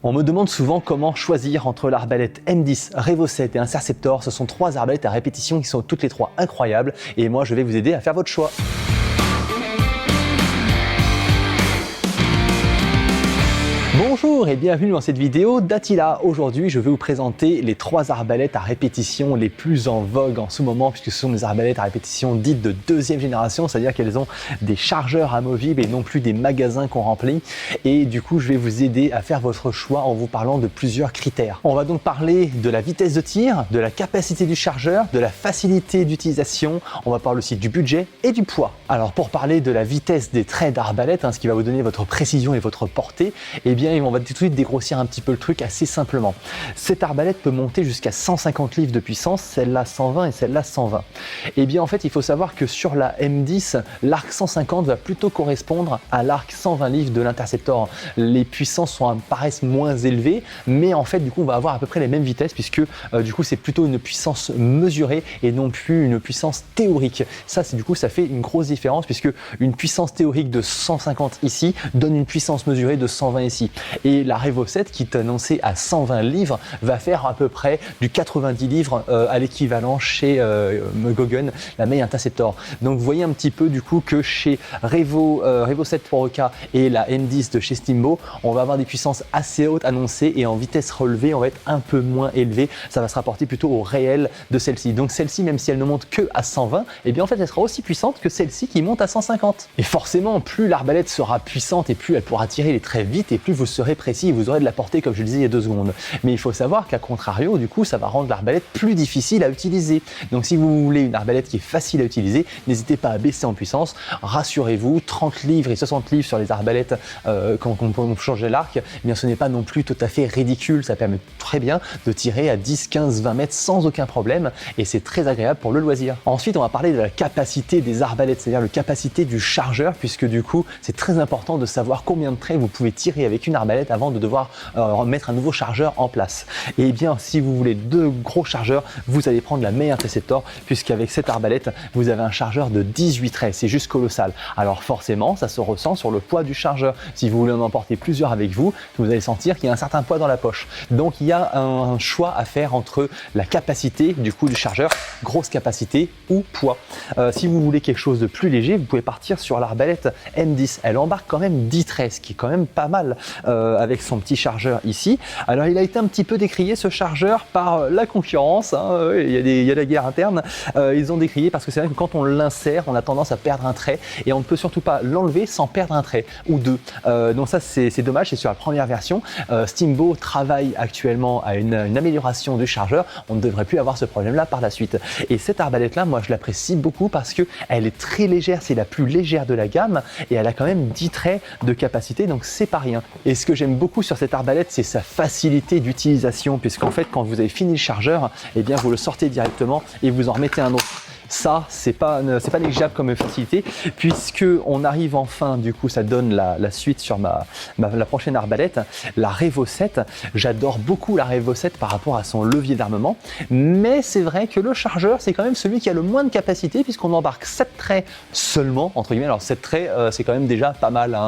On me demande souvent comment choisir entre l'arbalète M10, Revo 7 et Interceptor. Ce sont trois arbalètes à répétition qui sont toutes les trois incroyables et moi je vais vous aider à faire votre choix. Bonjour et bienvenue dans cette vidéo d'Attila. Aujourd'hui, je vais vous présenter les trois arbalètes à répétition les plus en vogue en ce moment, puisque ce sont des arbalètes à répétition dites de deuxième génération, c'est-à-dire qu'elles ont des chargeurs amovibles et non plus des magasins qu'on remplit. Et du coup, je vais vous aider à faire votre choix en vous parlant de plusieurs critères. On va donc parler de la vitesse de tir, de la capacité du chargeur, de la facilité d'utilisation. On va parler aussi du budget et du poids. Alors, pour parler de la vitesse des traits d'arbalète, ce qui va vous donner votre précision et votre portée, eh bien, on va tout de suite dégrossir un petit peu le truc assez simplement. Cette arbalète peut monter jusqu'à 150 livres de puissance, celle-là 120 et celle-là 120. Et bien en fait, il faut savoir que sur la M10, l'arc 150 va plutôt correspondre à l'arc 120 livres de l'Interceptor. Les puissances paraissent moins élevées, mais en fait, du coup, on va avoir à peu près les mêmes vitesses puisque du coup, c'est plutôt une puissance mesurée et non plus une puissance théorique. Ça, c'est du coup, ça fait une grosse différence puisque une puissance théorique de 150 ici donne une puissance mesurée de 120 ici. Et la Revo 7 qui est annoncée à 120 livres va faire à peu près du 90 livres à l'équivalent chez Gogun, la May Interceptor. Donc vous voyez un petit peu du coup que chez Revo 7 Pro K et la M10 de chez Steambo, on va avoir des puissances assez hautes annoncées et en vitesse relevée on va être un peu moins élevé. Ça va se rapporter plutôt au réel de celle-ci. Donc celle-ci, même si elle ne monte que à 120, et bien en fait elle sera aussi puissante que celle-ci qui monte à 150. Et forcément, plus l'arbalète sera puissante et plus elle pourra tirer les traits vite et plus vous serez précis et vous aurez de la portée comme je le disais il y a 2 secondes. Mais il faut savoir qu'à contrario, du coup, ça va rendre l'arbalète plus difficile à utiliser. Donc si vous voulez une arbalète qui est facile à utiliser, n'hésitez pas à baisser en puissance. Rassurez-vous, 30 livres et 60 livres sur les arbalètes quand on change l'arc, eh bien ce n'est pas non plus tout à fait ridicule. Ça permet très bien de tirer à 10, 15, 20 mètres sans aucun problème et c'est très agréable pour le loisir. Ensuite, on va parler de la capacité des arbalètes, c'est-à-dire la capacité du chargeur, puisque du coup, c'est très important de savoir combien de traits vous pouvez tirer avec une arbalète avant de devoir mettre un nouveau chargeur en place. Et bien, si vous voulez 2 gros chargeurs, vous allez prendre la May Interceptor, puisqu'avec cette arbalète, vous avez un chargeur de 18 traits. C'est juste colossal. Alors forcément, ça se ressent sur le poids du chargeur. Si vous voulez en emporter plusieurs avec vous, vous allez sentir qu'il y a un certain poids dans la poche. Donc, il y a un choix à faire entre la capacité du coup du chargeur, grosse capacité ou poids. Si vous voulez quelque chose de plus léger, vous pouvez partir sur l'arbalète M10. Elle embarque quand même 10 traits, ce qui est quand même pas mal avec son petit chargeur ici. Alors il a été un petit peu décrié ce chargeur par la concurrence, il y a la guerre interne, ils ont décrié parce que c'est vrai que quand on l'insère, on a tendance à perdre un trait et on ne peut surtout pas l'enlever sans perdre un trait ou 2. Donc ça c'est dommage, c'est sur la première version. Steambo travaille actuellement à une amélioration du chargeur, on ne devrait plus avoir ce problème là par la suite. Et cette arbalète là, moi je l'apprécie beaucoup parce que elle est très légère, c'est la plus légère de la gamme et elle a quand même 10 traits de capacité, donc c'est pas rien. Et ce que j'aime beaucoup sur cette arbalète, c'est sa facilité d'utilisation, puisqu'en fait, quand vous avez fini le chargeur, eh bien, vous le sortez directement et vous en remettez un autre. Ça, c'est pas négligeable comme facilité, puisque on arrive enfin, du coup, ça donne la suite sur la prochaine arbalète, la Revo 7. J'adore beaucoup la Revo 7 par rapport à son levier d'armement, mais c'est vrai que le chargeur, c'est quand même celui qui a le moins de capacité, puisqu'on embarque 7 traits seulement, entre guillemets. Alors 7 traits, c'est quand même déjà pas mal,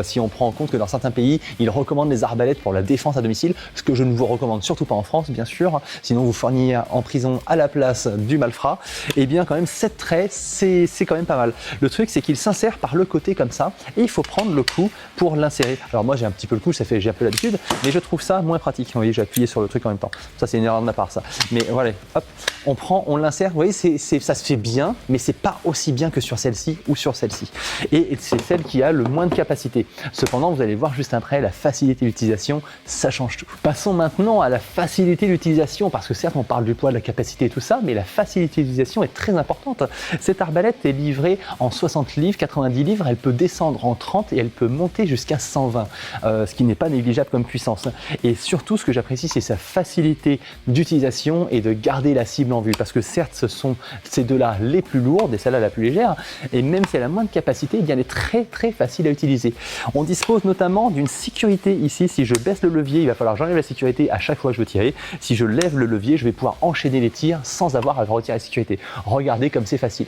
si on prend en compte que dans certains pays, ils recommandent les arbalètes pour la défense à domicile, ce que je ne vous recommande surtout pas en France, bien sûr, sinon vous fournissez en prison à la place du malfrat. Et bien quand même 7 traits, c'est quand même pas mal. Le truc, c'est qu'il s'insère par le côté comme ça et il faut prendre le coup pour l'insérer. Alors moi j'ai un petit peu le coup, j'ai un peu l'habitude, mais je trouve ça moins pratique. Vous voyez, j'ai appuyé sur le truc en même temps. Ça c'est une erreur de ma part ça. Mais voilà, hop, on l'insère. Vous voyez, ça se fait bien, mais c'est pas aussi bien que sur celle-ci ou sur celle-ci. Et c'est celle qui a le moins de capacité. Cependant, vous allez voir juste après la facilité d'utilisation, ça change tout. Passons maintenant à la facilité d'utilisation, parce que certes on parle du poids, de la capacité et tout ça, mais la facilité d'utilisation est très importante. Cette arbalète est livrée en 60 livres, 90 livres, elle peut descendre en 30 et elle peut monter jusqu'à 120, ce qui n'est pas négligeable comme puissance. Et surtout, ce que j'apprécie, c'est sa facilité d'utilisation et de garder la cible en vue, parce que certes, ce sont ces deux-là les plus lourdes et celle-là la plus légère, et même si elle a moins de capacité, eh bien, elle est très très facile à utiliser. On dispose notamment d'une sécurité ici. Si je baisse le levier, il va falloir que j'enlève la sécurité à chaque fois que je veux tirer. Si je lève le levier, je vais pouvoir enchaîner les tirs sans avoir à retirer la sécurité. Regardez comme c'est facile.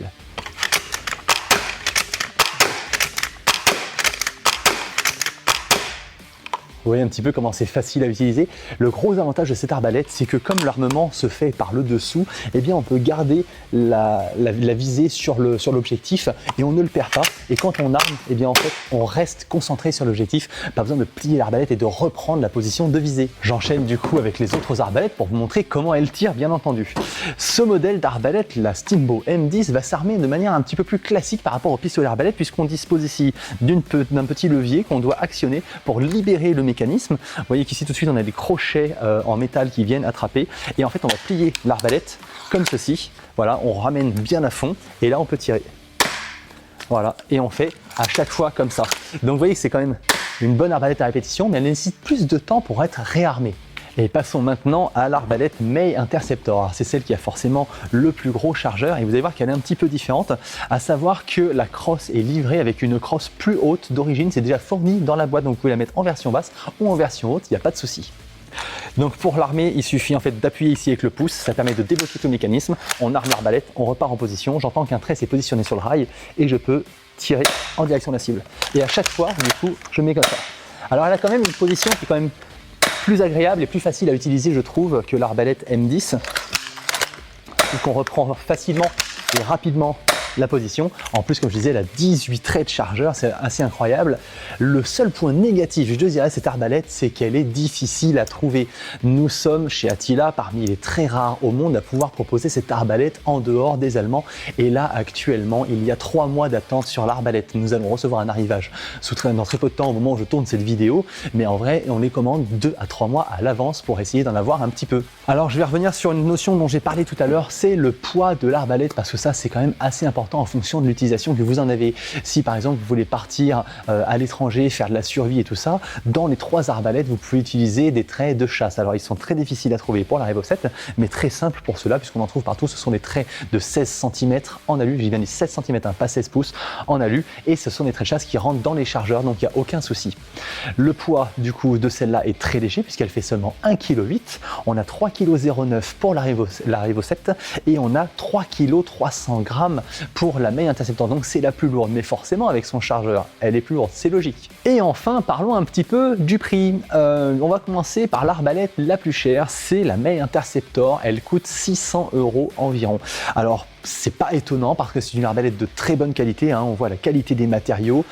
voyez un petit peu comment c'est facile à utiliser. Le gros avantage de cette arbalète, c'est que comme l'armement se fait par le dessous, eh bien on peut garder la visée sur l'objectif et on ne le perd pas. Et quand on arme, eh bien en fait on reste concentré sur l'objectif, pas besoin de plier l'arbalète et de reprendre la position de visée. J'enchaîne du coup avec les autres arbalètes pour vous montrer comment elles tirent, bien entendu. Ce modèle d'arbalète, la Steambow M10, va s'armer de manière un petit peu plus classique par rapport au pistolet arbalète, puisqu'on dispose ici d'un petit levier qu'on doit actionner pour libérer le mécanisme. Vous voyez qu'ici tout de suite on a des crochets en métal qui viennent attraper, et en fait on va plier l'arbalète comme ceci. Voilà, on ramène bien à fond et là on peut tirer. Voilà, et on fait à chaque fois comme ça. Donc vous voyez que c'est quand même une bonne arbalète à répétition, mais elle nécessite plus de temps pour être réarmée. Et passons maintenant à l'arbalète May Interceptor. C'est celle qui a forcément le plus gros chargeur et vous allez voir qu'elle est un petit peu différente, à savoir que la crosse est livrée avec une crosse plus haute d'origine. C'est déjà fourni dans la boîte, donc vous pouvez la mettre en version basse ou en version haute, il n'y a pas de souci. Donc pour l'armer, il suffit en fait d'appuyer ici avec le pouce, ça permet de débloquer tout le mécanisme. On arme l'arbalète, on repart en position. J'entends qu'un trait s'est positionné sur le rail et je peux tirer en direction de la cible. Et à chaque fois, du coup, je mets comme ça. Alors elle a quand même une position qui est quand même plus agréable et plus facile à utiliser, je trouve, que l'arbalète M10, qu'on reprend facilement et rapidement la position. En plus, comme je disais, elle a 18 traits de chargeur, c'est assez incroyable. Le seul point négatif, je dirais, cette arbalète, c'est qu'elle est difficile à trouver. Nous sommes chez Attila parmi les très rares au monde à pouvoir proposer cette arbalète en dehors des Allemands. Et là, actuellement, il y a 3 mois d'attente sur l'arbalète. Nous allons recevoir un arrivage dans très peu de temps au moment où je tourne cette vidéo. Mais en vrai, on les commande 2 à 3 mois à l'avance pour essayer d'en avoir un petit peu. Alors, je vais revenir sur une notion dont j'ai parlé tout à l'heure, c'est le poids de l'arbalète, parce que ça, c'est quand même assez important en fonction de l'utilisation que vous en avez. Si par exemple vous voulez partir à l'étranger, faire de la survie et tout ça, dans les 3 arbalètes, vous pouvez utiliser des traits de chasse. Alors ils sont très difficiles à trouver pour la Revo 7, mais très simples pour cela, puisqu'on en trouve partout. Ce sont des traits de 16 cm en alu, j'ai bien dit 16 cm, pas 16 pouces en alu, et ce sont des traits de chasse qui rentrent dans les chargeurs, donc il n'y a aucun souci. Le poids du coup de celle-là est très léger, puisqu'elle fait seulement 1,8 kg. On a 3,09 kg pour la Revo 7, et on a 3,3 kg pour la May Interceptor, donc c'est la plus lourde, mais forcément avec son chargeur, elle est plus lourde, c'est logique. Et enfin, parlons un petit peu du prix. On va commencer par l'arbalète la plus chère, c'est la May Interceptor, elle coûte 600 € environ. Alors, c'est pas étonnant parce que c'est une arbalète de très bonne qualité, hein. On voit la qualité des matériaux,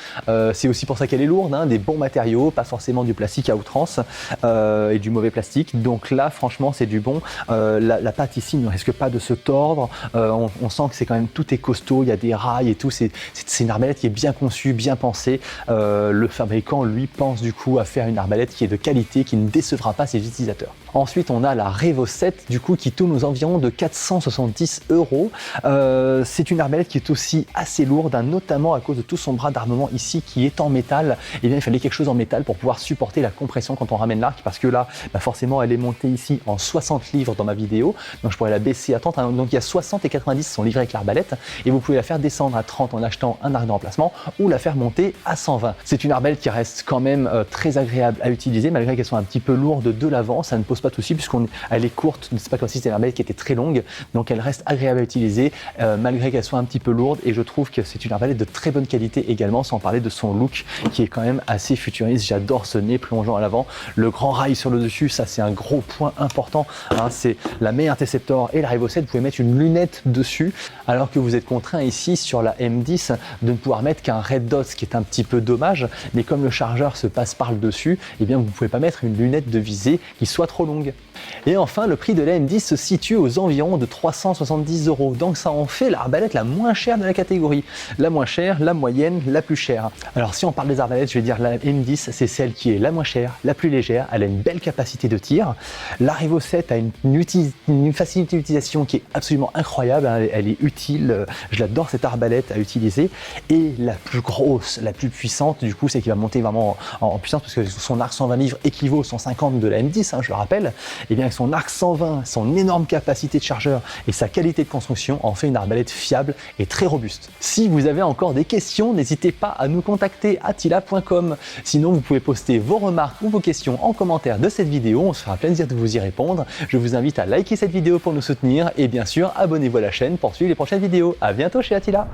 c'est aussi pour ça qu'elle est lourde, hein, des bons matériaux, pas forcément du plastique à outrance et du mauvais plastique. Donc là, franchement, c'est du bon. La patte ici ne risque pas de se tordre, on sent que c'est quand même, tout est costaud, il y a des rails et tout, c'est une arbalète qui est bien conçue, bien pensée. Le fabricant, lui, pense du coup à faire une arbalète qui est de qualité, qui ne décevra pas ses utilisateurs. Ensuite, on a la Revo 7, du coup, qui tourne aux environs de 470 €. C'est une arbalète qui est aussi assez lourde, hein, notamment à cause de tout son bras d'armement ici qui est en métal. Et bien, il fallait quelque chose en métal pour pouvoir supporter la compression quand on ramène l'arc, parce que là, forcément, elle est montée ici en 60 livres dans ma vidéo, donc je pourrais la baisser à 30. Hein, donc il y a 60 et 90 qui sont livrés avec l'arbalète, et vous pouvez la faire descendre à 30 en achetant un arc de remplacement ou la faire monter à 120. C'est une arbalète qui reste quand même très agréable à utiliser, malgré qu'elle soit un petit peu lourde de l'avant, ça ne pose pas de souci puisqu'elle est courte, c'est pas comme si c'était une arbalète qui était très longue, donc elle reste agréable à utiliser malgré qu'elle soit un petit peu lourde, et je trouve que c'est une arbalète de très bonne qualité également, sans parler de son look qui est quand même assez futuriste. J'adore ce nez plongeant à l'avant, le grand rail sur le dessus, ça c'est un gros point important, hein, c'est la May Interceptor et la Revo 7, vous pouvez mettre une lunette dessus, alors que vous êtes contraint ici sur la M10 de ne pouvoir mettre qu'un red dot, ce qui est un petit peu dommage, mais comme le chargeur se passe par le dessus, eh bien vous ne pouvez pas mettre une lunette de visée qui soit trop longue. Et enfin, le prix de la M10 se situe aux environs de 370 €, donc ça en fait l'arbalète la moins chère de la catégorie. La moins chère, la moyenne, la plus chère. Alors si on parle des arbalètes, je vais dire la M10, c'est celle qui est la moins chère, la plus légère, elle a une belle capacité de tir. La Revo 7 a une facilité d'utilisation qui est absolument incroyable, hein, elle est utile, je l'adore cette arbalète à utiliser. Et la plus grosse, la plus puissante, du coup, c'est qu'il va monter vraiment en puissance, parce que son arc 120 livres équivaut au 150 de la M10, hein, je le rappelle. Et bien avec son arc 120, son énorme capacité de chargeur et sa qualité de construction en fait une arbalète fiable et très robuste. Si vous avez encore des questions, n'hésitez pas à nous contacter attila.com. Sinon, vous pouvez poster vos remarques ou vos questions en commentaire de cette vidéo, on se fera plaisir de vous y répondre. Je vous invite à liker cette vidéo pour nous soutenir et bien sûr, abonnez-vous à la chaîne pour suivre les prochaines vidéos. À bientôt chez Attila.